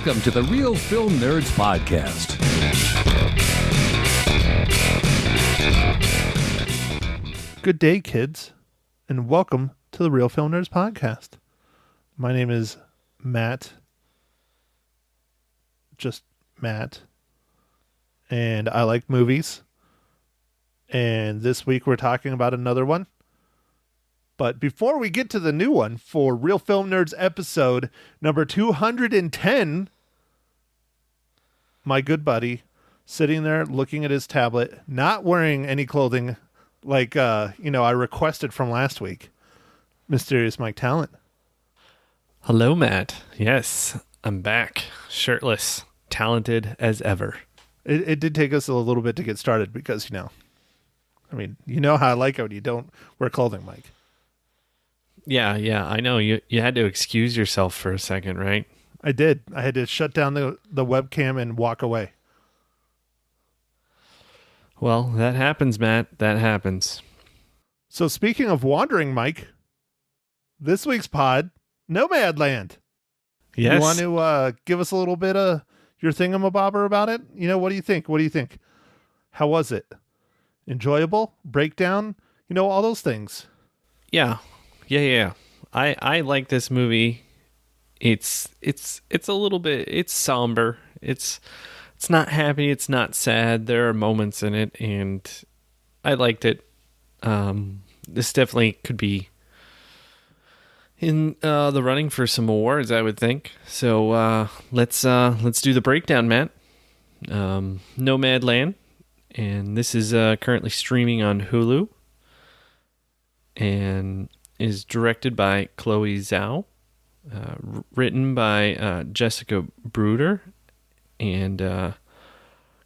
Welcome to the Real Film Nerds Podcast. Good day, kids, and welcome to the Real Film Nerds Podcast. My name is Matt. Just Matt. And I like movies. And this week we're talking about another one. But before we get to the new one for Real Film Nerds episode number 210, my good buddy sitting there looking at his tablet, not wearing any clothing like, I requested from last week, Mysterious Mike Talent. Hello, Matt. Yes, I'm back, shirtless, talented as ever. It did take us a little bit to get started because, you know how I like it when you don't wear clothing, Mike. Yeah, I know. You had to excuse yourself for a second, right? I did. I had to shut down the webcam and walk away. Well, that happens, Matt. That happens. So speaking of wandering, Mike, this week's pod, Nomadland. Yes. You want to give us a little bit of your thingamabobber about it? What do you think? How was it? Enjoyable? Breakdown? All those things. Yeah. I like this movie. It's a little bit, it's somber. It's not happy, it's not sad. There are moments in it, and I liked it. This definitely could be in the running for some awards, I would think. So let's do the breakdown, Matt. Nomadland, and this is currently streaming on Hulu, and is directed by Chloe Zhao, written by Jessica Bruder and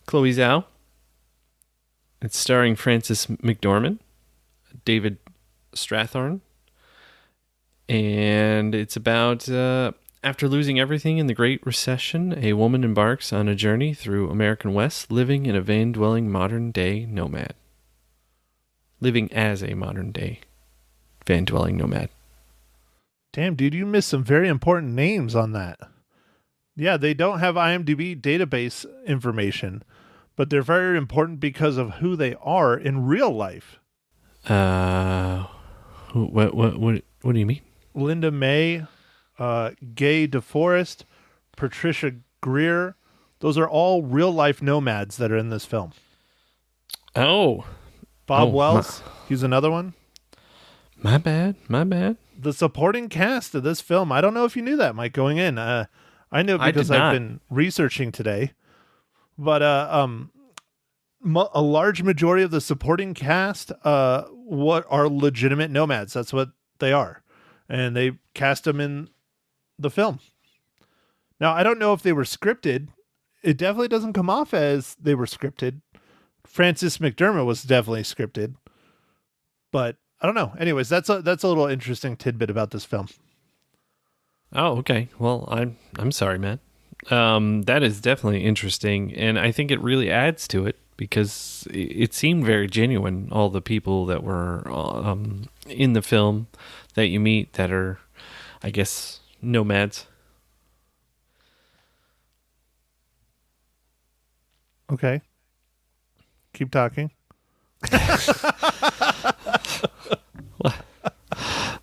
Chloe Zhao. It's starring Frances McDormand, David Strathairn, and it's about after losing everything in the Great Recession, a woman embarks on a journey through American West, living in a van-dwelling modern-day nomad. Living as a modern-day van-dwelling nomad. Damn, dude, you missed some very important names on that. Yeah, they don't have IMDb database information, but they're very important because of who they are in real life. What do you mean? Linda May, Gay DeForest, Patricia Greer. Those are all real-life nomads that are in this film. Oh. Bob Wells, he's another one. My bad. The supporting cast of this film, I don't know if you knew that, Mike, going in. I know because I've been researching today. But a large majority of the supporting cast what are legitimate nomads. That's what they are. And they cast them in the film. Now, I don't know if they were scripted. It definitely doesn't come off as they were scripted. Frances McDormand was definitely scripted. But I don't know. Anyways, that's a little interesting tidbit about this film. Oh, okay. Well, I'm sorry, Matt. That is definitely interesting, and I think it really adds to it because it seemed very genuine. All the people that were in the film that you meet that are, I guess, nomads. Okay. Keep talking.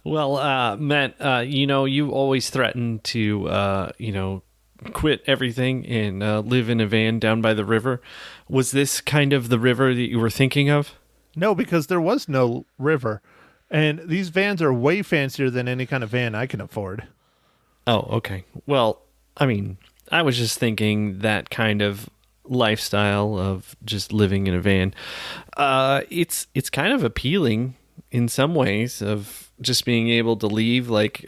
Well, Matt, you always threaten to, quit everything and live in a van down by the river. Was this kind of the river that you were thinking of? No, because there was no river. And these vans are way fancier than any kind of van I can afford. Oh, okay. Well, I mean, I was just thinking that kind of lifestyle of just living in a van. It's kind of appealing in some ways of just being able to leave, like,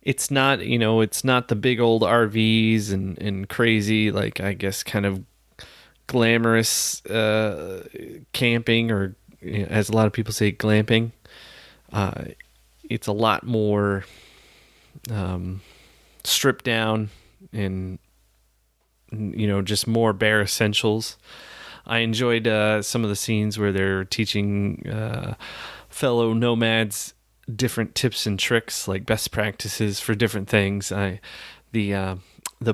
it's not the big old RVs and crazy, like, I guess, kind of glamorous camping, or as a lot of people say, glamping. It's a lot more stripped down and, just more bare essentials. I enjoyed some of the scenes where they're teaching fellow nomads different tips and tricks, like best practices for different things. The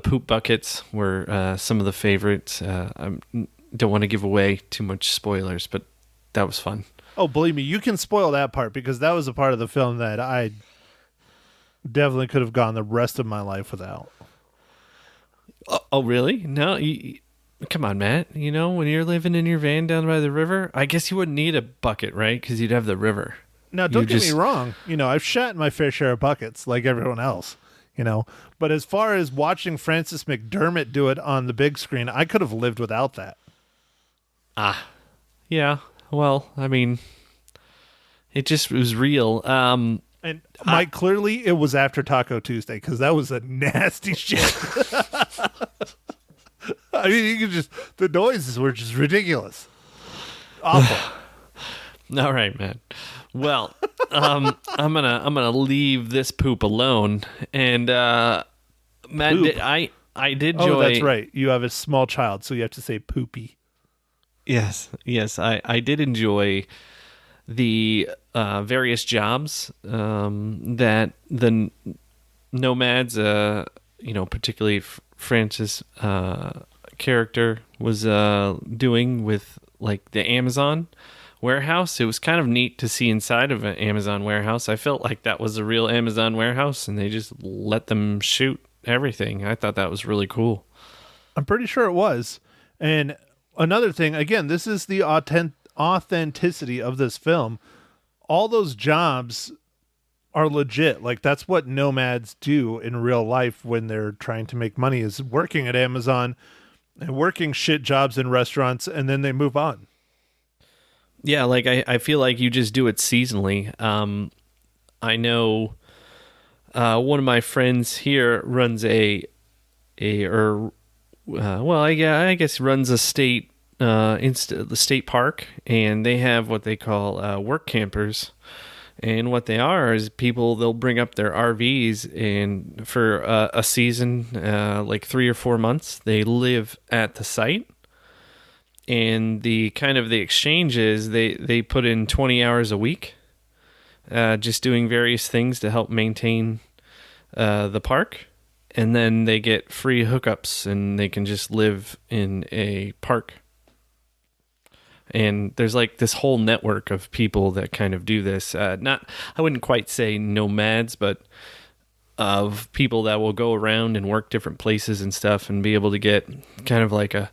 poop buckets were some of the favorites. I don't want to give away too much spoilers, but that was fun. Oh, believe me, you can spoil that part because that was a part of the film that I definitely could have gone the rest of my life without. Oh, really? No, come on, Matt. When you're living in your van down by the river, I guess you wouldn't need a bucket, right? Because you'd have the river. Now, don't get me wrong. I've shat in my fair share of buckets like everyone else, But as far as watching Frances McDermott do it on the big screen, I could have lived without that. Yeah. Well, I mean, it just was real. And Mike, clearly it was after Taco Tuesday because that was a nasty shit. I mean, the noises were just ridiculous. Awful. All right, man. Well, I'm gonna leave this poop alone. And Matt, I did enjoy. Oh, that's right. You have a small child, so you have to say poopy. Yes. I did enjoy the various jobs that the nomads, particularly Francis' character was doing with like the Amazon warehouse. It was kind of neat to see inside of an Amazon warehouse. I felt like that was a real Amazon warehouse, and they just let them shoot everything. I thought that was really cool. I'm pretty sure it was. And another thing, again, this is the authenticity of this film. All those jobs are legit. Like, that's what nomads do in real life when they're trying to make money, is working at Amazon and working shit jobs in restaurants, and then they move on. Yeah, like I feel like you just do it seasonally. I know one of my friends here runs I guess runs a the state park, and they have what they call work campers. And what they are is people, they'll bring up their RVs, and for a season, like 3 or 4 months, they live at the site. And the exchange is they put in 20 hours a week, just doing various things to help maintain the park. And then they get free hookups, and they can just live in a park. And there's like this whole network of people that kind of do this. I wouldn't quite say nomads, but of people that will go around and work different places and stuff and be able to get kind of like a,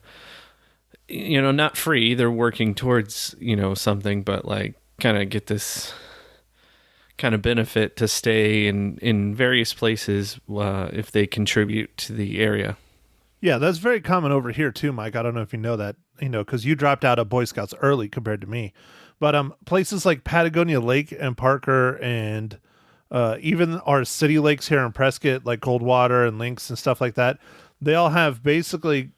not free. They're working towards, something, but like kind of get this kind of benefit to stay in various places if they contribute to the area. Yeah, that's very common over here too, Mike. I don't know if you know that, because you dropped out of Boy Scouts early compared to me. But places like Patagonia Lake and Parker, and even our city lakes here in Prescott, like Coldwater and Lynx and stuff like that, they all have basically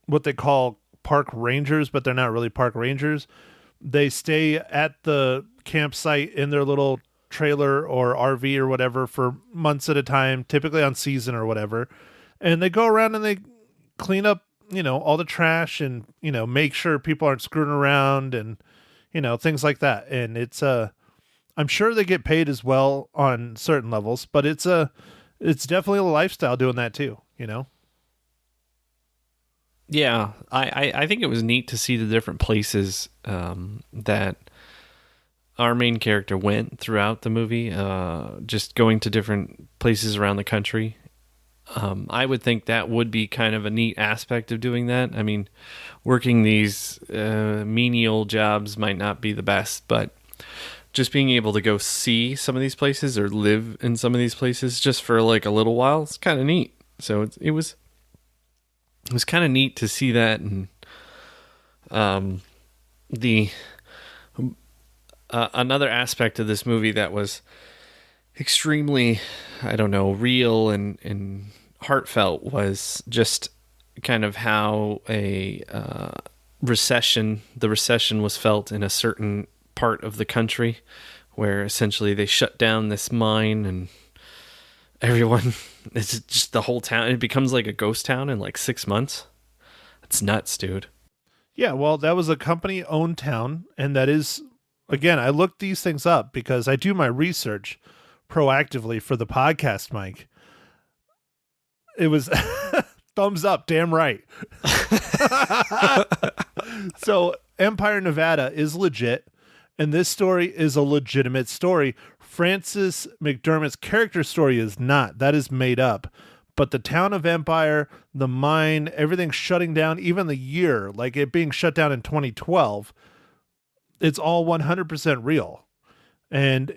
what they call park rangers, but they're not really park rangers. They stay at the campsite in their little trailer or RV or whatever for months at a time, typically on season or whatever. And they go around and they clean up, all the trash, and, make sure people aren't screwing around, and, things like that. And it's, I'm sure they get paid as well on certain levels, but it's definitely a lifestyle doing that too, Yeah, I think it was neat to see the different places that our main character went throughout the movie, just going to different places around the country. I would think that would be kind of a neat aspect of doing that. I mean, working these menial jobs might not be the best, but just being able to go see some of these places or live in some of these places just for like a little while, it's kind of neat. So it was kind of neat to see that. And another aspect of this movie that was extremely, real and heartfelt was just kind of how the recession was felt in a certain part of the country, where essentially they shut down this mine, and everyone, it's just the whole town, it becomes like a ghost town in like 6 months. It's nuts, dude. Yeah, well, that was a company-owned town, and that is again, I looked these things up because I do my research proactively for the podcast, Mike. It was thumbs up, damn right. So Empire, Nevada is legit, and this story is a legitimate story. Francis McDermott's character story is not. That is made up. But the town of Empire, the mine, everything shutting down, even the year, like it being shut down in 2012, it's all 100% real. And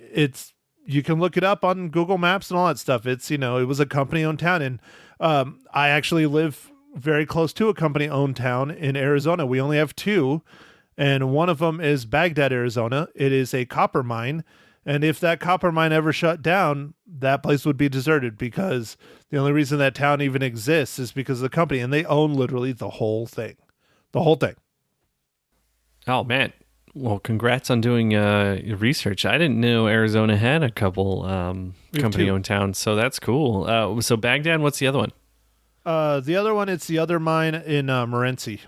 you can look it up on Google Maps and all that stuff. It was a company-owned town. And I actually live very close to a company-owned town in Arizona. We only have two, and one of them is Baghdad, Arizona. It is a copper mine. And if that copper mine ever shut down, that place would be deserted because the only reason that town even exists is because of the company, and they own literally the whole thing. The whole thing. Oh, man. Well, congrats on doing research. I didn't know Arizona had a couple company-owned towns, so that's cool. So Baghdad, what's the other one? The other one, it's the other mine in Morenci.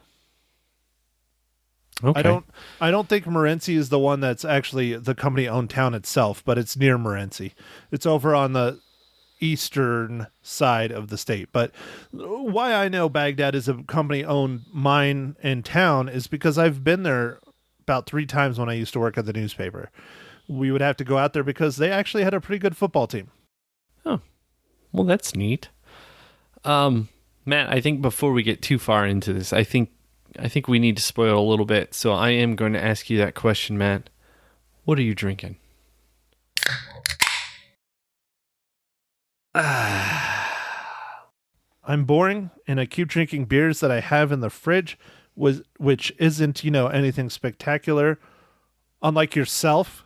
Okay. I don't think Morenci is the one that's actually the company-owned town itself, but it's near Morenci. It's over on the eastern side of the state. But why I know Baghdad is a company-owned mine and town is because I've been there about 3 times when I used to work at the newspaper. We would have to go out there because they actually had a pretty good football team. Oh, well, that's neat. Matt, I think before we get too far into this, I think we need to spoil a little bit. So I am going to ask you that question, Matt. What are you drinking? I'm boring, and I keep drinking beers that I have in the fridge, which isn't, anything spectacular. Unlike yourself,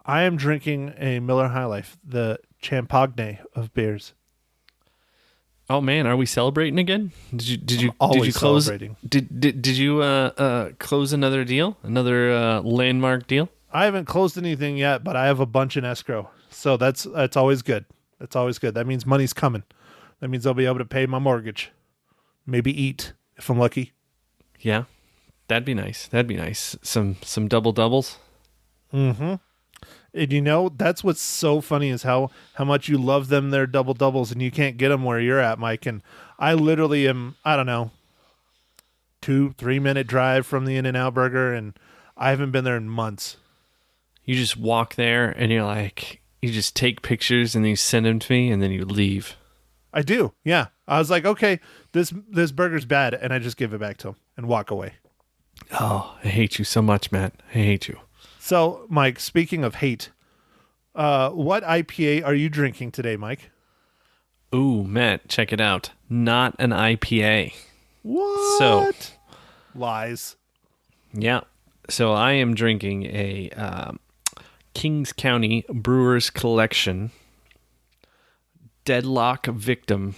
I am drinking a Miller High Life, the Champagne of beers. Oh man, are we celebrating again? Did you close? Celebrating. Did you close another deal? Another landmark deal? I haven't closed anything yet, but I have a bunch in escrow, so that's always good. That's always good. That means money's coming. That means I'll be able to pay my mortgage, maybe eat if I'm lucky. Yeah, that'd be nice. That'd be nice. Some double doubles. Mm-hmm. And that's what's so funny is how much you love them, their double doubles, and you can't get them where you're at, Mike. And I literally am, I don't know, 2-3 minute drive from the In-N-Out Burger, and I haven't been there in months. You just walk there and you're like, you just take pictures and then you send them to me and then you leave. I do. Yeah. I was like, okay, this burger's bad. And I just give it back to him and walk away. Oh, I hate you so much, Matt. I hate you. So, Mike, speaking of hate, what IPA are you drinking today, Mike? Ooh, Matt, check it out. Not an IPA. What? So, lies. Yeah. So I am drinking a Kings County Brewers Collection Deadlock Victim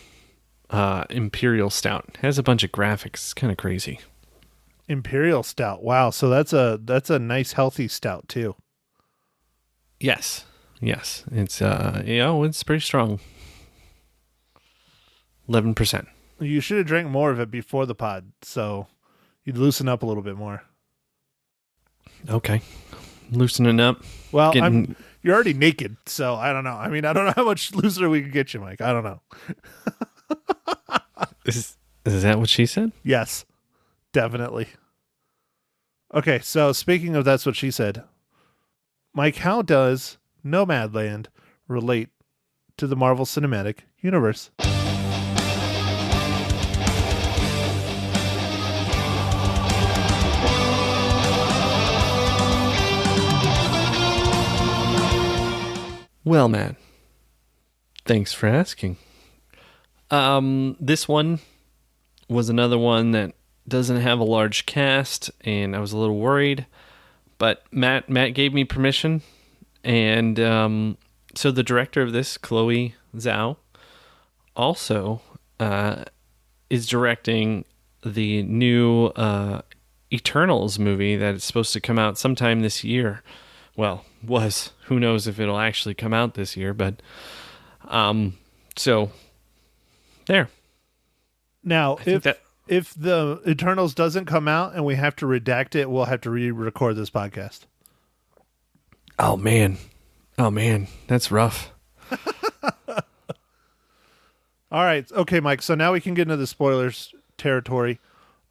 Imperial Stout. It has a bunch of graphics. It's kind of crazy. Imperial Stout. Wow. So that's a nice healthy stout too. Yes. It's it's pretty strong. 11%. You should have drank more of it before the pod, so you'd loosen up a little bit more. Okay. Loosening up. Well, you're already naked, so I don't know. I mean, I don't know how much looser we can get you, Mike. I don't know. Is that what she said? Yes, definitely. Okay, so speaking of that's what she said, Mike, how does Nomadland relate to the Marvel Cinematic Universe? Well, man, thanks for asking. This one was another one that doesn't have a large cast, and I was a little worried, but Matt gave me permission, and so the director of this, Chloe Zhao, also is directing the new Eternals movie that is supposed to come out sometime this year. Well, who knows if it'll actually come out this year, but so there. Now, if the Eternals doesn't come out and we have to redact it, we'll have to re-record this podcast. Oh man, that's rough. All right, okay, Mike. So now we can get into the spoilers territory.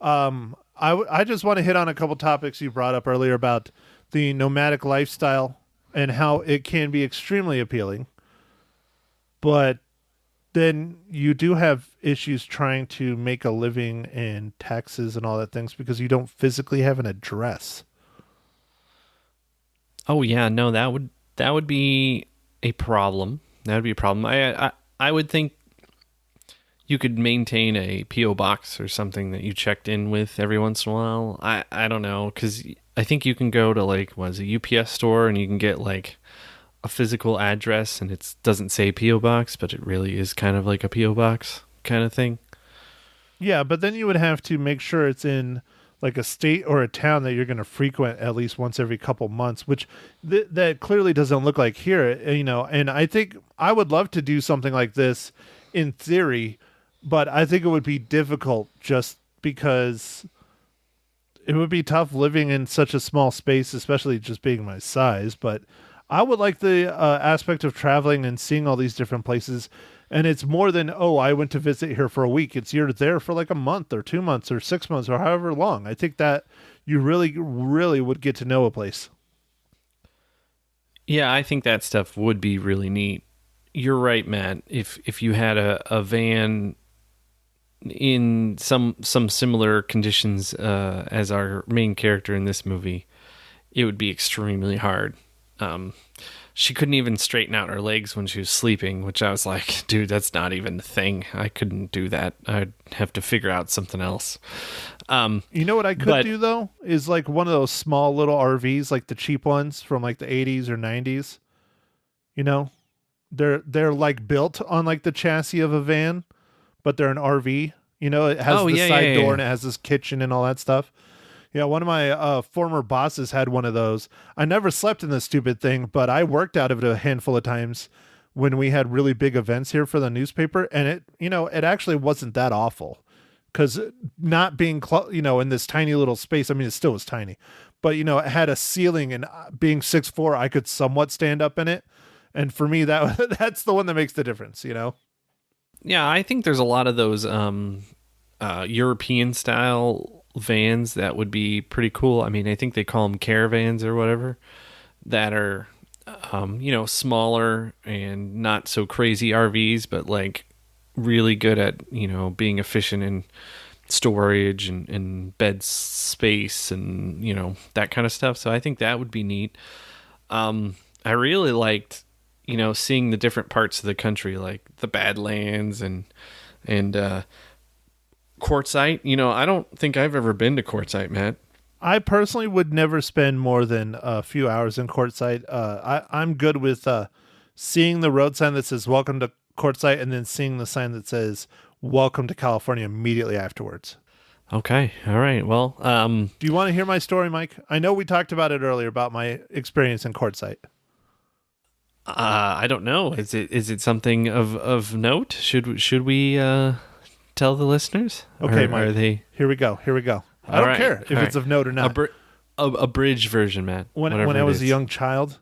I just want to hit on a couple topics you brought up earlier about the nomadic lifestyle and how it can be extremely appealing, but then you do have issues trying to make a living and taxes and all that things because you don't physically have an address. Oh yeah, no, that would be a problem. That would be a problem. I would think you could maintain a P.O. box or something that you checked in with every once in a while. I don't know, because I think you can go to like, what is it, UPS store, and you can get like a physical address, and it doesn't say P.O. box, but it really is kind of like a P.O. box kind of thing. Yeah, but then you would have to make sure it's in like a state or a town that you're going to frequent at least once every couple months, which that clearly doesn't look like here, you know. And I think I would love to do something like this in theory, but I think it would be difficult just because it would be tough living in such a small space, especially just being my size. But I would like the aspect of traveling and seeing all these different places. And it's more than, oh, I went to visit here for a week. It's you're there for like a month or 2 months or 6 months or however long. I think that you really, really would get to know a place. Yeah, I think that stuff would be really neat. You're right, Matt. If you had a van in some similar conditions as our main character in this movie, it would be extremely hard. She couldn't even straighten out her legs when she was sleeping, which I was like, dude, that's not even a thing. I couldn't do that. I'd have to figure out something else. You know what I could do, though? Is like one of those small little RVs, like the cheap ones from like the 80s or 90s. You know? They're like built on like the chassis of a van, but they're an RV. You know, it has side door and it has this kitchen and all that stuff. Yeah, one of my former bosses had one of those. I never slept in this stupid thing, but I worked out of it a handful of times when we had really big events here for the newspaper, and it actually wasn't that awful, because not being in this tiny little space. I mean, it still was tiny, but it had a ceiling, and being 6'4", I could somewhat stand up in it, and for me that's the one that makes the difference. Yeah, I think there's a lot of those European style vans that would be pretty cool. I mean, I think they call them caravans or whatever, that are smaller and not so crazy RVs, but like really good at being efficient in storage and bed space and that kind of stuff. So I think that would be neat. I really liked seeing the different parts of the country, like the Badlands and Quartzsite. I don't think I've ever been to Quartzsite, Matt. I personally would never spend more than a few hours in Quartzsite. I'm good with seeing the road sign that says "Welcome to Quartzsite" and then seeing the sign that says "Welcome to California" immediately afterwards. Okay, all right. Well, do you want to hear my story, Mike? I know we talked about it earlier about my experience in Quartzsite. I don't know. Is it something of note? Should we tell the listeners? Okay, Mike. Here we go. I don't care if it's of note or not. A bridge version, Matt. When I was a young child,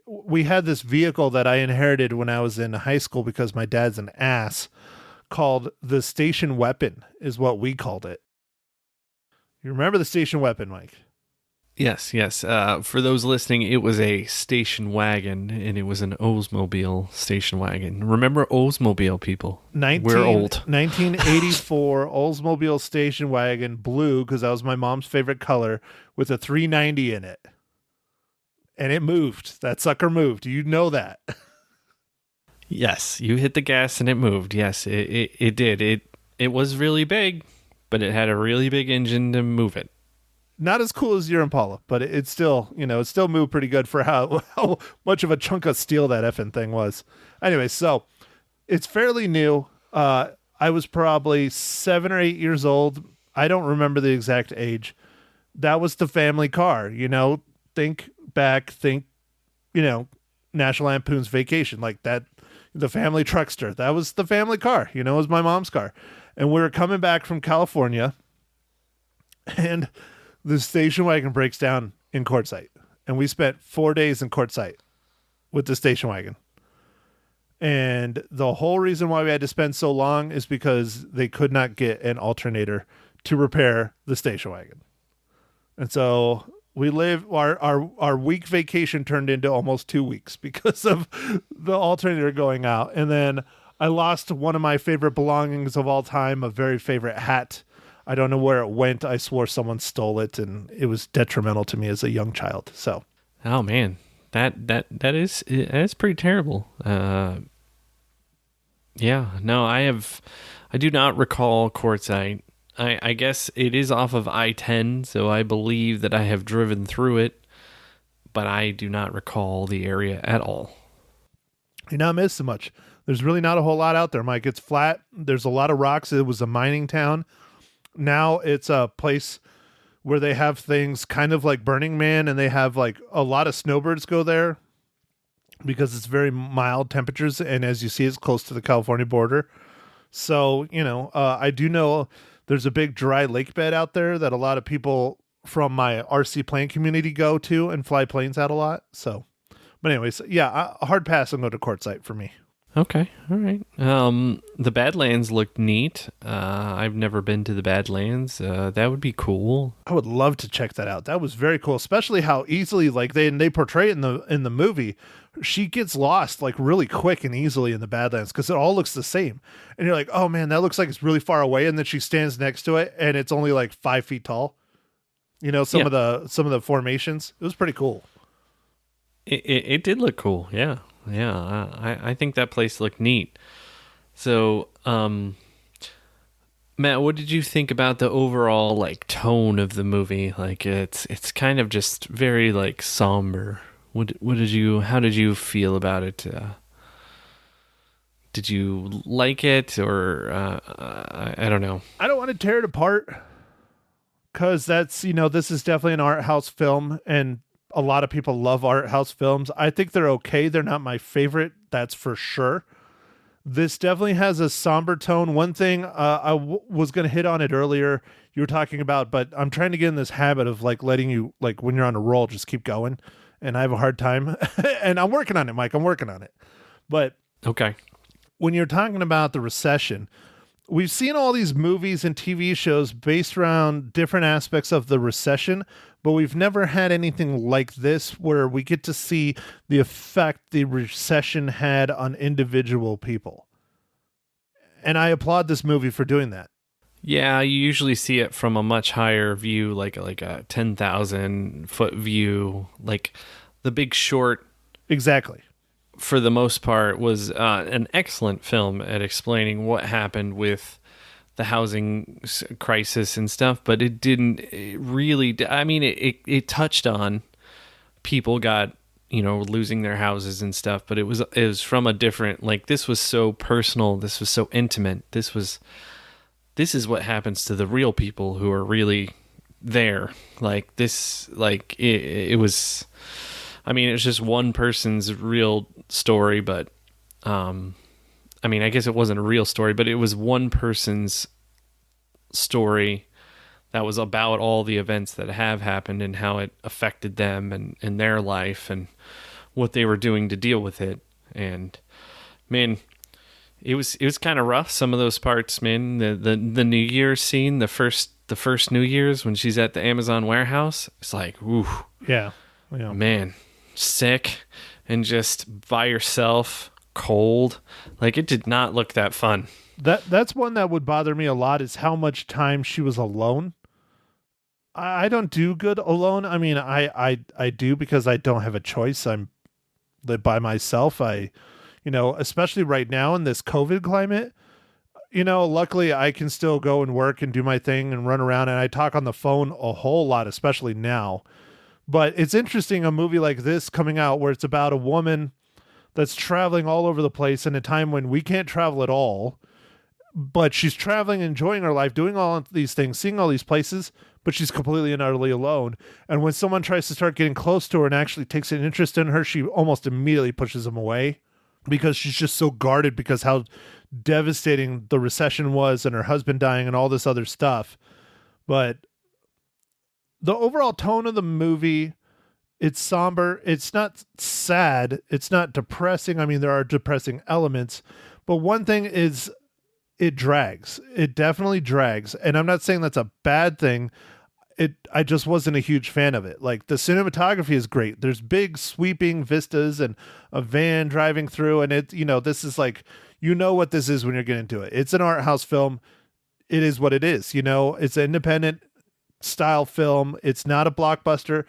we had this vehicle that I inherited when I was in high school because my dad's an ass, called the station weapon, is what we called it. You remember the station weapon, Mike? Yes. For those listening, it was a station wagon, and it was an Oldsmobile station wagon. Remember Oldsmobile, people? We're old. 1984 Oldsmobile station wagon, blue, because that was my mom's favorite color, with a 390 in it. And it moved. That sucker moved. You know that. Yes, you hit the gas and it moved. Yes, it did. It was really big, but it had a really big engine to move it. Not as cool as your Impala, but it still moved pretty good for how much of a chunk of steel that effing thing was. Anyway, so it's fairly new. I was probably 7 or 8 years old. I don't remember the exact age. That was the family car. Think National Lampoon's Vacation, like that. The family truckster. That was the family car. It was my mom's car, and we were coming back from California, and the station wagon breaks down in Quartzsite, and we spent 4 days in Quartzsite with the station wagon. And the whole reason why we had to spend so long is because they could not get an alternator to repair the station wagon. And so our week vacation turned into almost 2 weeks because of the alternator going out. And then I lost one of my favorite belongings of all time, a very favorite hat. I don't know where it went. I swore someone stole it, and it was detrimental to me as a young child. So, oh man, that is pretty terrible. Yeah, no, I do not recall Quartzsite. I guess it is off of I-10, so I believe that I have driven through it, but I do not recall the area at all. You're not missing much. There's really not a whole lot out there, Mike. It's flat. There's a lot of rocks. It was a mining town. Now it's a place where they have things kind of like Burning Man, and they have like a lot of snowbirds go there because it's very mild temperatures. And as you see, it's close to the California border. So, I do know there's a big dry lake bed out there that a lot of people from my RC plane community go to and fly planes out a lot. So, but anyways, yeah, a hard pass and go to Quartzsite for me. Okay, all right. The Badlands looked neat. I've never been to the Badlands. That would be cool. I would love to check that out. That was very cool, especially how easily like they portray it in the movie. She gets lost like really quick and easily in the Badlands because it all looks the same. And you're like, oh man, that looks like it's really far away. And then she stands next to it and it's only like 5 feet tall. Some of the formations. It was pretty cool. It did look cool. Yeah. Yeah, I think that place looked neat. So, Matt, what did you think about the overall like tone of the movie? Like it's kind of just very like somber. How did you feel about it? Did you like it, or I don't know. I don't want to tear it apart because that's this is definitely an art house film, and a lot of people love art house films. I think they're okay. They're not my favorite. That's for sure. This definitely has a somber tone. One thing I was going to hit on it earlier, you were talking about, but I'm trying to get in this habit of like letting you, like when you're on a roll, just keep going. And I have a hard time. And I'm working on it, Mike. I'm working on it. But okay, when you're talking about the recession, we've seen all these movies and TV shows based around different aspects of the recession, but we've never had anything like this where we get to see the effect the recession had on individual people. And I applaud this movie for doing that. Yeah, you usually see it from a much higher view, like a 10,000 foot view, like The Big Short. Exactly. For the most part, was an excellent film at explaining what happened with the housing crisis and stuff, but it touched on people got, losing their houses and stuff, but it was from a different, like, this was so personal, this was so intimate, this is what happens to the real people who are really there. Like this, like it was, it's just one person's real story, but I guess it wasn't a real story, but it was one person's story that was about all the events that have happened and how it affected them and their life and what they were doing to deal with it. And man, it was kind of rough. Some of those parts, man, the New Year's scene, the first New Year's when she's at the Amazon warehouse, it's like, ooh, yeah. Man, sick and just by yourself, cold. Like, it did not look that fun. That's one that would bother me a lot, is how much time she was alone. I don't do good alone. I mean, I do because I don't have a choice. I'm live by myself. Especially right now in this COVID climate, luckily I can still go and work and do my thing and run around, and I talk on the phone a whole lot, especially now. But it's interesting, a movie like this coming out where it's about a woman that's traveling all over the place in a time when we can't travel at all, but she's traveling, enjoying her life, doing all these things, seeing all these places, but she's completely and utterly alone. And when someone tries to start getting close to her and actually takes an interest in her, she almost immediately pushes them away because she's just so guarded because how devastating the recession was and her husband dying and all this other stuff. But the overall tone of the movie It's somber. It's not sad. It's not depressing. I mean, there are depressing elements, but one thing is it drags. It definitely drags. And I'm not saying that's a bad thing. I just wasn't a huge fan of it. Like, the cinematography is great. There's big sweeping vistas and a van driving through, and this is like, what this is when you're getting into it. It's an art house film. It is what it is. It's an independent style film. It's not a blockbuster.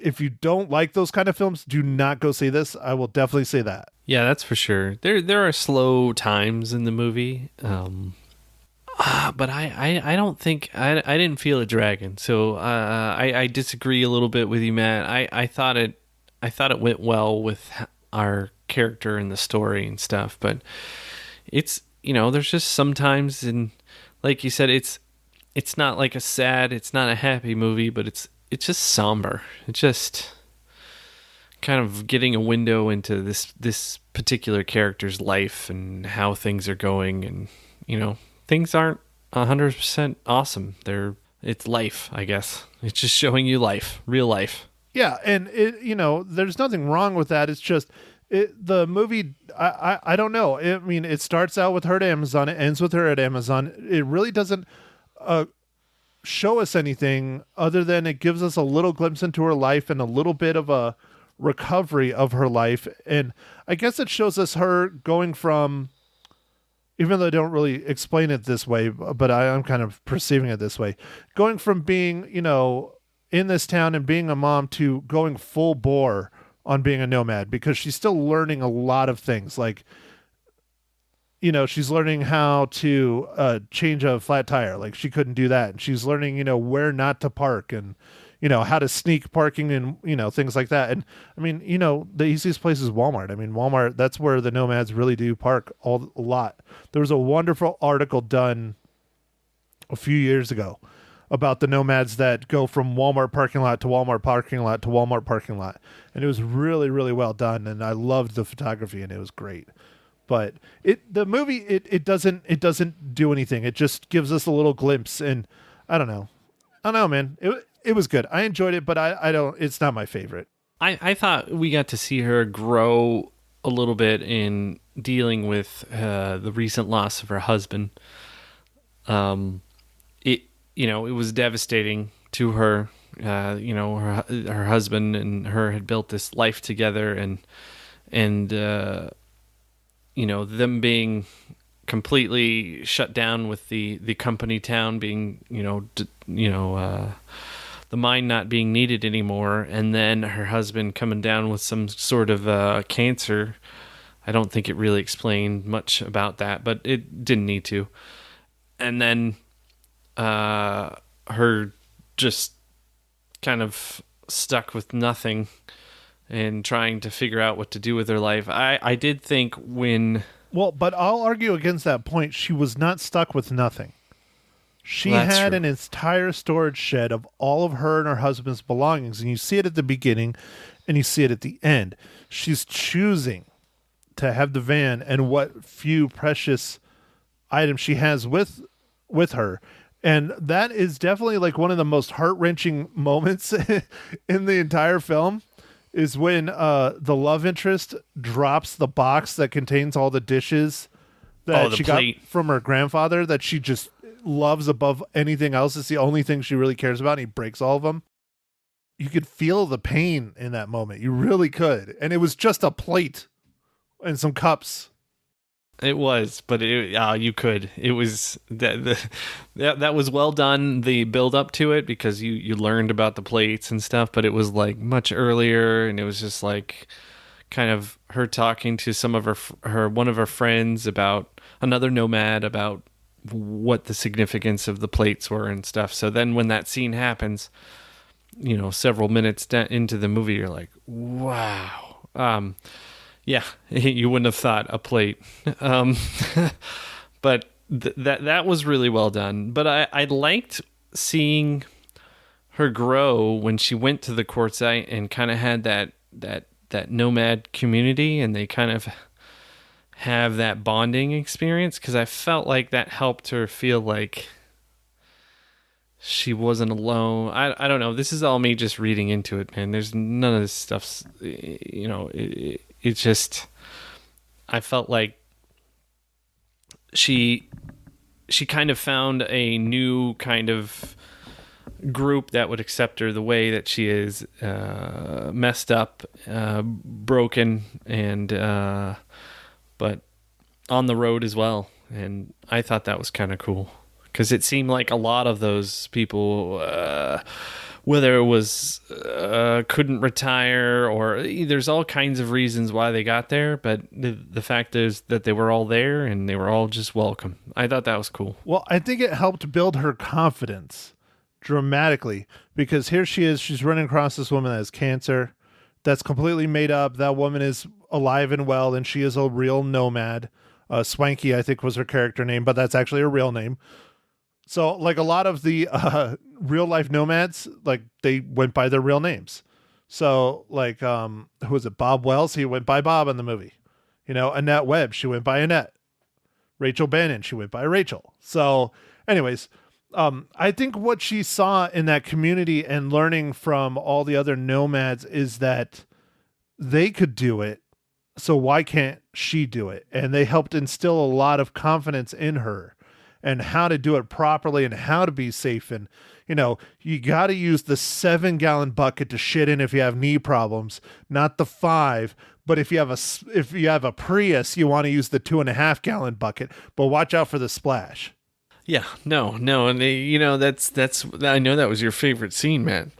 If you don't like those kind of films, do not go see this. I will definitely say that. Yeah, that's for sure. There are slow times in the movie, but I don't think I didn't feel it dragging. So I disagree a little bit with you, Matt. I thought it went well with our character and the story and stuff. But it's there's just sometimes, and like you said, it's not like it's not a happy movie, but it's just somber. It's just kind of getting a window into this particular character's life and how things are going, and things aren't 100% awesome. It's life, I guess. It's just showing you life, real life. Yeah, and there's nothing wrong with that. It's just the movie. I don't know. I mean, it starts out with her at Amazon. It ends with her at Amazon. It really doesn't show us anything other than it gives us a little glimpse into her life and a little bit of a recovery of her life. And I guess it shows us her going from, even though they don't really explain it this way, but I'm kind of perceiving it this way, going from being, in this town and being a mom to going full bore on being a nomad, because she's still learning a lot of things. Like, she's learning how to change a flat tire. Like, she couldn't do that. And she's learning, where not to park, and, how to sneak parking, and, things like that. And I mean, the easiest place is Walmart. I mean, Walmart, that's where the nomads really do park a lot. There was a wonderful article done a few years ago about the nomads that go from Walmart parking lot to Walmart parking lot to Walmart parking lot. And it was really, really well done. And I loved the photography, and it was great. But the movie, it doesn't do anything. It just gives us a little glimpse, and I don't know, man. It was good. I enjoyed it, but it's not my favorite. I thought we got to see her grow a little bit in dealing with the recent loss of her husband. It was devastating to her. Her husband and her had built this life together, and them being completely shut down with the company town being, the mine not being needed anymore, and then her husband coming down with some sort of cancer. I don't think it really explained much about that, but it didn't need to. And then her just kind of stuck with nothing and trying to figure out what to do with her life. I did think when... Well, but I'll argue against that point. She was not stuck with nothing. She had an entire storage shed of all of her and her husband's belongings, and you see it at the beginning and you see it at the end. She's choosing to have the van and what few precious items she has with her. And that is definitely like one of the most heart-wrenching moments in the entire film, is when the love interest drops the box that contains all the dishes that she got from her grandfather that she just loves above anything else. It's the only thing she really cares about, and he breaks all of them. You could feel the pain in that moment. You really could. And it was just a plate and some cups. It was, but you could. It was that was well done. The build up to it, because you learned about the plates and stuff, but it was like much earlier, and it was just like kind of her talking to some of one of her friends about another nomad, about what the significance of the plates were and stuff. So then when that scene happens, several minutes into the movie, you're like, wow. Yeah, you wouldn't have thought a plate. But that was really well done. But I liked seeing her grow when she went to the quartzsite and kind of had that nomad community, and they kind of have that bonding experience, because I felt like that helped her feel like she wasn't alone. I don't know. This is all me just reading into it, man. There's none of this stuff's, it's just, I felt like she kind of found a new kind of group that would accept her the way that she is, messed up, broken, and but on the road as well. And I thought that was kind of cool, because it seemed like a lot of those people, whether it was couldn't retire, or there's all kinds of reasons why they got there, but the fact is that they were all there and they were all just welcome. I thought that was cool. Well, I think it helped build her confidence dramatically, because here she is, she's running across this woman that has cancer that's completely made up. That woman is alive and well, and she is a real nomad. Swanky, I think, was her character name, but that's actually her real name. So, like, a lot of the real life nomads, like, they went by their real names. So, like, who was it? Bob Wells, he went by Bob in the movie. Annette Webb, she went by Annette. Rachel Bannon, she went by Rachel. So, anyways, I think what she saw in that community and learning from all the other nomads is that they could do it. So why can't she do it? And they helped instill a lot of confidence in her and how to do it properly and how to be safe. And, you got to use the 7-gallon bucket to shit in if you have knee problems, not the 5. But if you have a Prius, you want to use the 2.5-gallon bucket, but watch out for the splash. Yeah, no. And that's I know that was your favorite scene, man.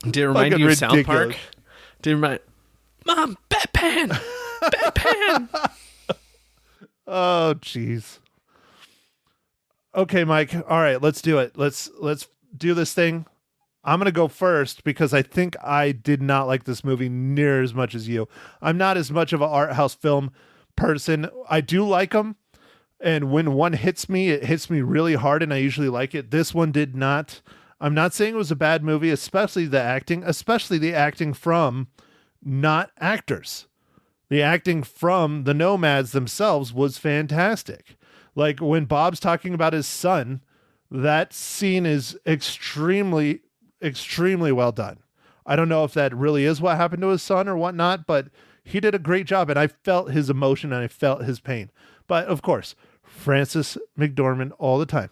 Did it remind you of South Park? Did it remind Mom, bedpan! Bedpan! Oh, jeez. Okay, Mike. All right, let's do it. Let's do this thing. I'm going to go first because I think I did not like this movie near as much as you. I'm not as much of an art house film person. I do like them, and when one hits me, it hits me really hard, and I usually like it. This one did not. I'm not saying it was a bad movie, especially the acting from not actors. The acting from the nomads themselves was fantastic. Like when Bob's talking about his son, that scene is extremely, extremely well done. I don't know if that really is what happened to his son or whatnot, but he did a great job, and I felt his emotion and I felt his pain. But of course, Frances McDormand all the time.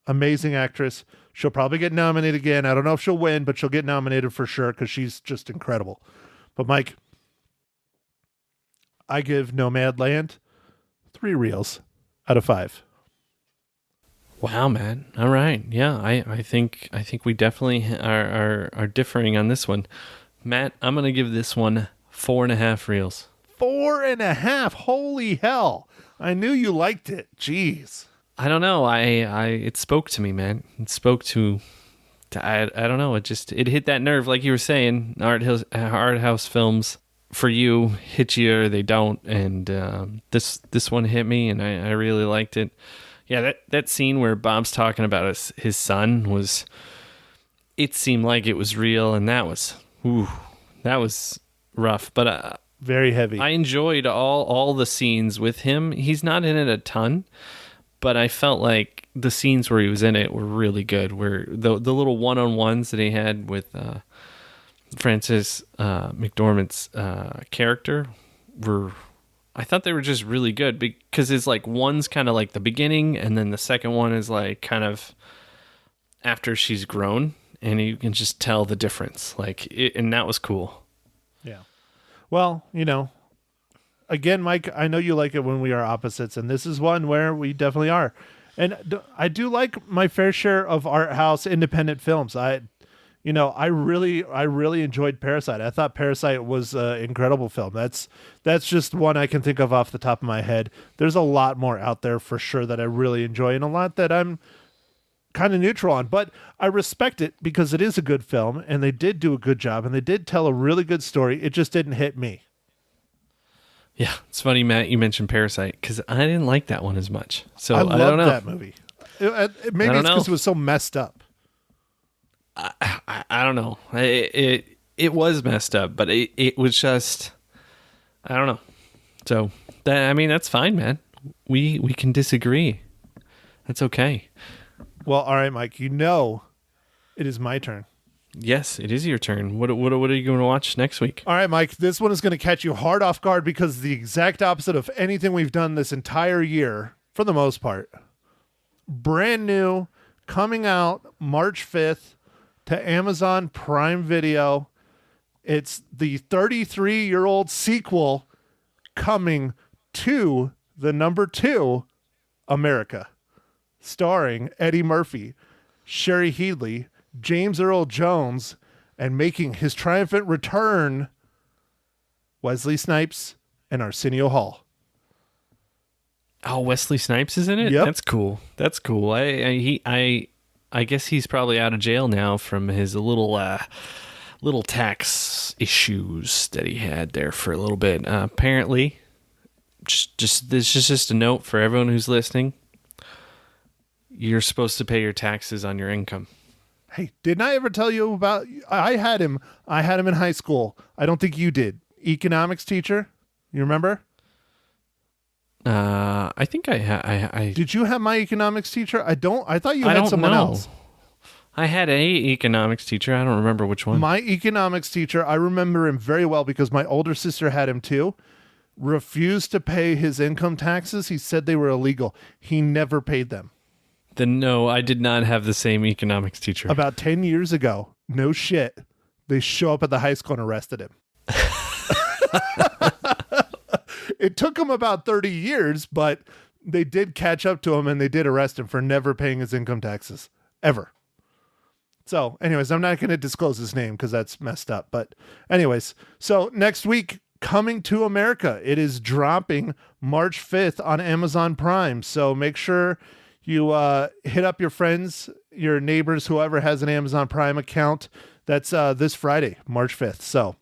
Amazing actress. She'll probably get nominated again. I don't know if she'll win, but she'll get nominated for sure because she's just incredible. But Mike, I give Nomadland 3 reels out of 5. Wow, man. All right. Yeah, I think we definitely are differing on this one. Matt, I'm gonna give this one 4.5 reels. 4.5. Holy hell. I knew you liked it. Jeez. I don't know. It spoke to me, man. It spoke to I don't know. It hit that nerve, like you were saying. Art house films for you hit you or they don't, and this one hit me, and I really liked it. Yeah, that scene where Bob's talking about his son was. It seemed like it was real, and that was rough, but very heavy. I enjoyed all the scenes with him. He's not in it a ton, but I felt like the scenes where he was in it were really good. Where the little one-on-ones that he had with Frances McDormand's character I thought they were just really good, because it's like one's kind of like the beginning, and then the second one is like kind of after she's grown, and you can just tell the difference. And that was cool. Yeah. Well, again, Mike, I know you like it when we are opposites, and this is one where we definitely are. And I do like my fair share of art house independent films. I really enjoyed Parasite. I thought Parasite was an incredible film. That's just one I can think of off the top of my head. There's a lot more out there for sure that I really enjoy, and a lot that I'm kind of neutral on, but I respect it because it is a good film, and they did do a good job, and they did tell a really good story. It just didn't hit me. Yeah, it's funny, Matt, you mentioned Parasite, because I didn't like that one as much. So I loved that movie. Maybe it's because it was so messed up. I don't know. It was messed up, but it was just, I don't know. So that's fine, man. We can disagree. That's okay. Well, all right, Mike. You know, it is my turn. Yes, it is your turn. What are you going to watch next week? All right, Mike. This one is going to catch you hard off guard because the exact opposite of anything we've done this entire year, for the most part. Brand new, coming out March 5th to Amazon Prime Video. It's the 33-year-old sequel coming to the number 2, America, starring Eddie Murphy, Sherry Headley, James Earl Jones, and making his triumphant return, Wesley Snipes and Arsenio Hall. Oh, Wesley Snipes is in it? Yep. That's cool. That's cool. I guess he's probably out of jail now from his little tax issues that he had there for a little bit. Apparently, this is just a note for everyone who's listening. You're supposed to pay your taxes on your income. Hey, didn't I ever tell you about? I had him in high school. I don't think you did. Economics teacher. You remember? I think I Did you have my economics teacher? I thought you had someone else. I had a economics teacher. I don't remember which one. My economics teacher, I remember him very well because my older sister had him too. Refused to pay his income taxes. He said they were illegal. He never paid them. Then no, I did not have the same economics teacher. About 10 years ago, no shit, they show up at the high school and arrested him. It took him about 30 years, but they did catch up to him and they did arrest him for never paying his income taxes. Ever. So, anyways, I'm not going to disclose his name because that's messed up. But anyways, so next week, coming to America. It is dropping March 5th on Amazon Prime. So make sure you hit up your friends, your neighbors, whoever has an Amazon Prime account. That's this Friday, March 5th. So,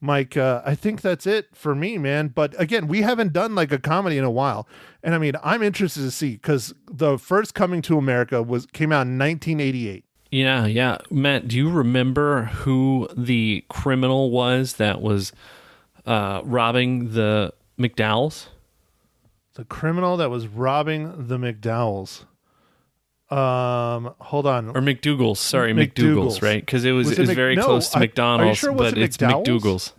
Mike, I think that's it for me, man. But again, we haven't done like a comedy in a while. And I mean, I'm interested to see because the first Coming to America came out in 1988. Yeah. Matt, do you remember who the criminal was that was robbing the McDowells? The criminal that was robbing the McDowells. Hold on. Or McDougal's. Sorry, McDougal's, right? Because it was very close to McDonald's, are you sure but it's McDougal's.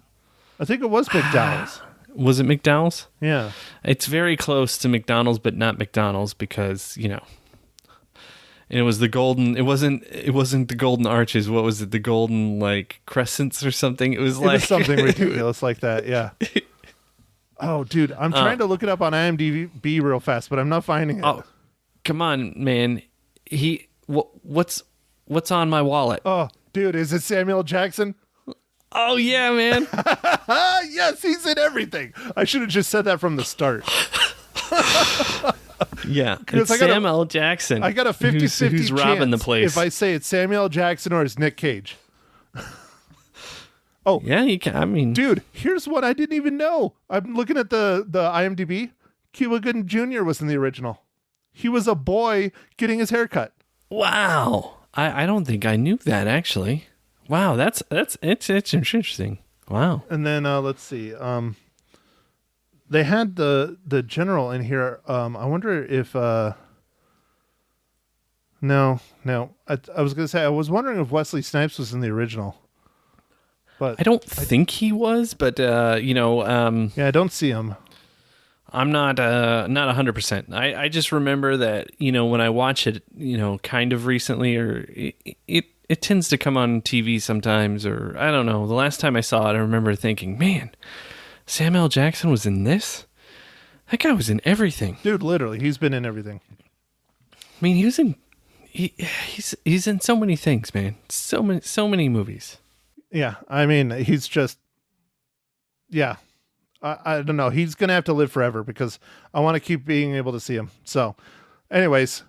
I think it was McDowell's. Was it McDowell's? Yeah. It's very close to McDonald's, but not McDonald's because, and it was the golden. It wasn't the golden arches. What was it? The golden crescents or something. It was something ridiculous like that. Yeah. Oh, dude, I'm trying to look it up on IMDb real fast, but I'm not finding it. Oh, come on, man. What's on my wallet? Oh, dude, is it Samuel Jackson? Oh yeah, man. Yes, he's in everything. I should have just said that from the start. Yeah, it's Samuel Jackson. I got a 50-50 who's robbing the place. If I say it's Samuel Jackson or it's Nick Cage. Oh, yeah, you can. I mean, dude, here's what I didn't even know. I'm looking at the IMDb. Cuba Gooding Jr. was in the original. He was a boy getting his hair cut. Wow, I don't think I knew that actually. Wow, it's interesting. Wow. And then let's see. They had the general in here. I wonder if no. I was gonna say I was wondering if Wesley Snipes was in the original. But I don't think he was, but yeah, I don't see him. I'm not 100%. I just remember that, when I watch it, kind of recently, or it tends to come on TV sometimes, or I don't know. The last time I saw it, I remember thinking, man, Samuel Jackson was in this? That guy was in everything. Dude, literally, he's been in everything. I mean, he's in so many things, man. So many movies. Yeah, I mean, he's just, yeah. I don't know. He's going to have to live forever because I want to keep being able to see him. So, anyways,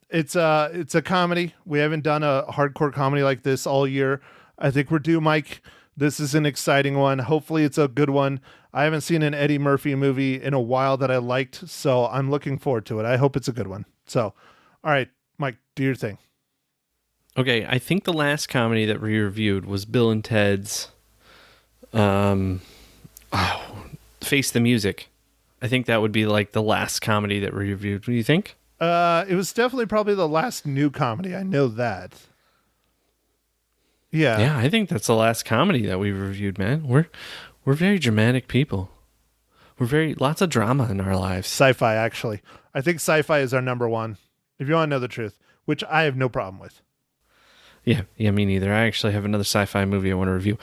it's a comedy. We haven't done a hardcore comedy like this all year. I think we're due, Mike. This is an exciting one. Hopefully it's a good one. I haven't seen an Eddie Murphy movie in a while that I liked, so I'm looking forward to it. I hope it's a good one. So, all right, Mike, do your thing. Okay, I think the last comedy that we reviewed was Bill and Ted's Face the Music. I think that would be like the last comedy that we reviewed. What do you think? It was definitely probably the last new comedy. I know that. Yeah. Yeah, I think that's the last comedy that we've reviewed, man. We're very dramatic people. We're lots of drama in our lives. Sci-fi, actually. I think sci-fi is our number one, if you want to know the truth, which I have no problem with. Yeah, me neither. I actually have another sci-fi movie I want to review.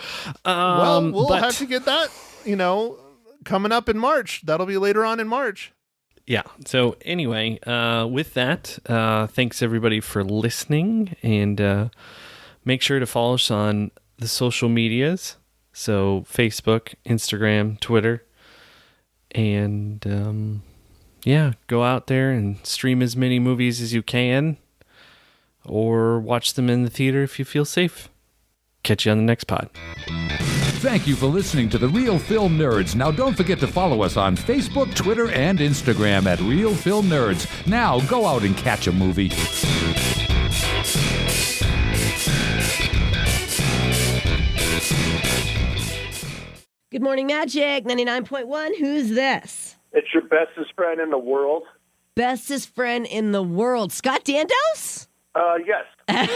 We'll have to get that, coming up in March. That'll be later on in March. Yeah. So anyway, with that, thanks everybody for listening, and make sure to follow us on the social medias. So Facebook, Instagram, Twitter, and go out there and stream as many movies as you can, or watch them in the theater if you feel safe. Catch you on the next pod. Thank you for listening to The Real Film Nerds. Now don't forget to follow us on Facebook, Twitter, and Instagram at Real Film Nerds. Now go out and catch a movie. Good morning, Magic 99.1. Who's this? It's your bestest friend in the world. Bestest friend in the world. Scott Dandos? Yes. I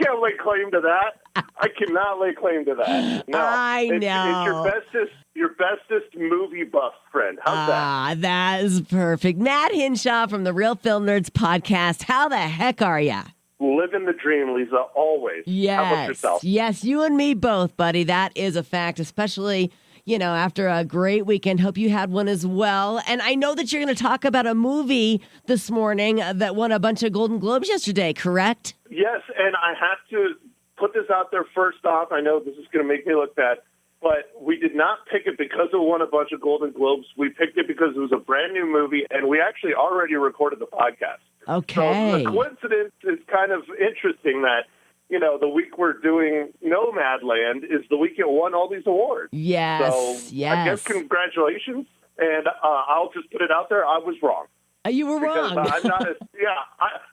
can't lay claim to that. I cannot lay claim to that. No. I know. It's your bestest movie buff friend. How's that? That is perfect. Matt Hinshaw from the Real Film Nerds podcast. How the heck are ya? Living the dream, Lisa, always. Yes. How about yourself? Yes, you and me both, buddy. That is a fact, especially, after a great weekend. Hope you had one as well. And I know that you're going to talk about a movie this morning that won a bunch of Golden Globes yesterday, correct? Yes, and I have to put this out there first off. I know this is going to make me look bad, but we did not pick it because it won a bunch of Golden Globes. We picked it because it was a brand new movie, and we actually already recorded the podcast. Okay. So the coincidence is kind of interesting that, the week we're doing Nomadland is the week it won all these awards. Yes. So I guess congratulations. And I'll just put it out there. I was wrong. You were because wrong.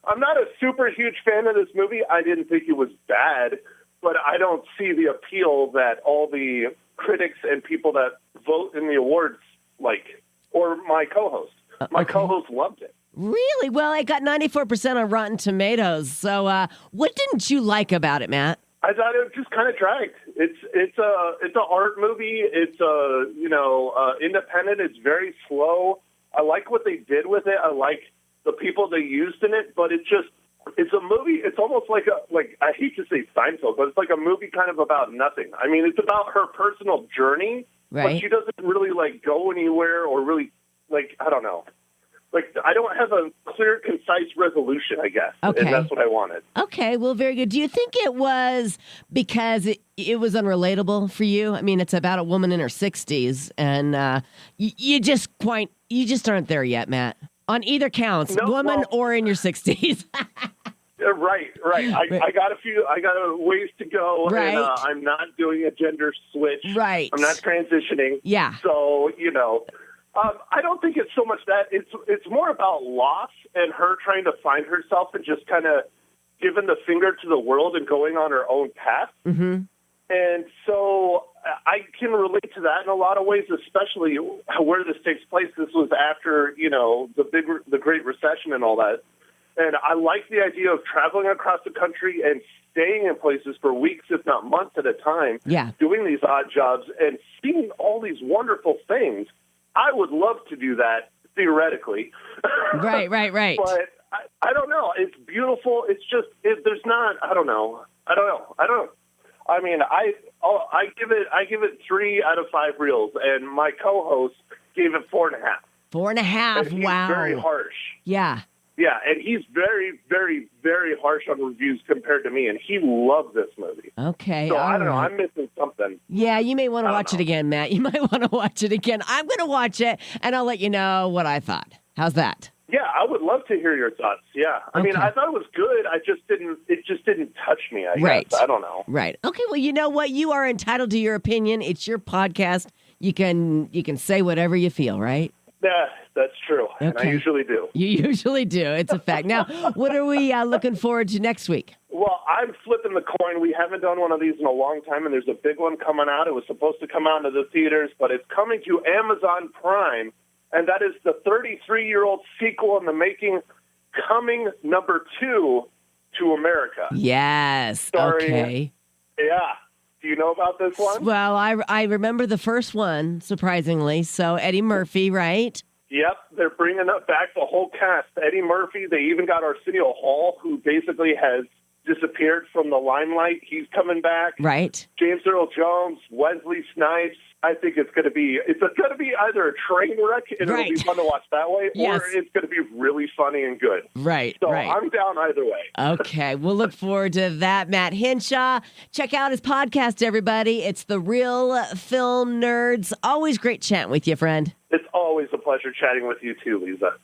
I'm not a super huge fan of this movie. I didn't think it was bad, but I don't see the appeal that all the critics and people that vote in the awards like, or my co-host. My co-host loved it. Really? Well, it got 94% on Rotten Tomatoes. So what didn't you like about it, Matt? I thought it just kind of dragged. It's an art movie. It's independent. It's very slow. I like what they did with it. I like the people they used in it, but it's a movie. It's almost like I hate to say Seinfeld, but it's like a movie kind of about nothing. I mean, it's about her personal journey, right? But she doesn't really go anywhere or really I don't know. I don't have a clear, concise resolution, I guess. Okay. And that's what I wanted. Okay, well, very good. Do you think it was because it was unrelatable for you? I mean, it's about a woman in her 60s, and you just aren't there yet, Matt. On either counts, woman or in your 60s. Right. I got a ways to go, right. And I'm not doing a gender switch. Right. I'm not transitioning. Yeah. So, I don't think it's so much that. It's more about loss and her trying to find herself and just kind of giving the finger to the world and going on her own path. Mm-hmm. And so I can relate to that in a lot of ways, especially where this takes place. This was after, the Great Recession and all that. And I like the idea of traveling across the country and staying in places for weeks, if not months at a time, doing these odd jobs and seeing all these wonderful things. I would love to do that, theoretically. Right. But I don't know. It's beautiful. It's just, there's not, I don't know. I mean, I give it 3 out of 5 reels, and my co-host gave it 4.5. 4.5, and wow. He's very harsh. Yeah. Yeah, and he's very, very, very harsh on reviews compared to me, and he loved this movie. Okay, so I don't know. I'm missing something. Yeah, you may want to watch it again, Matt. You might want to watch it again. I'm going to watch it, and I'll let you know what I thought. How's that? Yeah, I would love to hear your thoughts. Yeah, I mean, I thought it was good. It just didn't touch me. I guess. I don't know. Right. Okay. Well, you know what? You are entitled to your opinion. It's your podcast. You can say whatever you feel. Right. Yeah, that's true. Okay. And I usually do. You usually do. It's a fact. Now, what are we looking forward to next week? Well, I'm flipping the coin. We haven't done one of these in a long time, and there's a big one coming out. It was supposed to come out into the theaters, but it's coming to Amazon Prime, and that is the 33-year-old sequel in the making, Coming number 2 to America. Yes. Starring, okay. Yeah. Do you know about this one? Well, I remember the first one, surprisingly. So Eddie Murphy, right? Yep, they're bringing back the whole cast. Eddie Murphy, they even got Arsenio Hall, who basically has disappeared from the limelight. He's coming back. Right. James Earl Jones, Wesley Snipes. I think it's going to be either a train wreck and it'll be fun to watch that way, yes. or it's going to be really funny and good. Right. So right. I'm down either way. Okay, we'll look forward to that. Matt Henshaw, check out his podcast, everybody. It's The Real Film Nerds. Always great chatting with you, friend. It's always a pleasure chatting with you too, Lisa.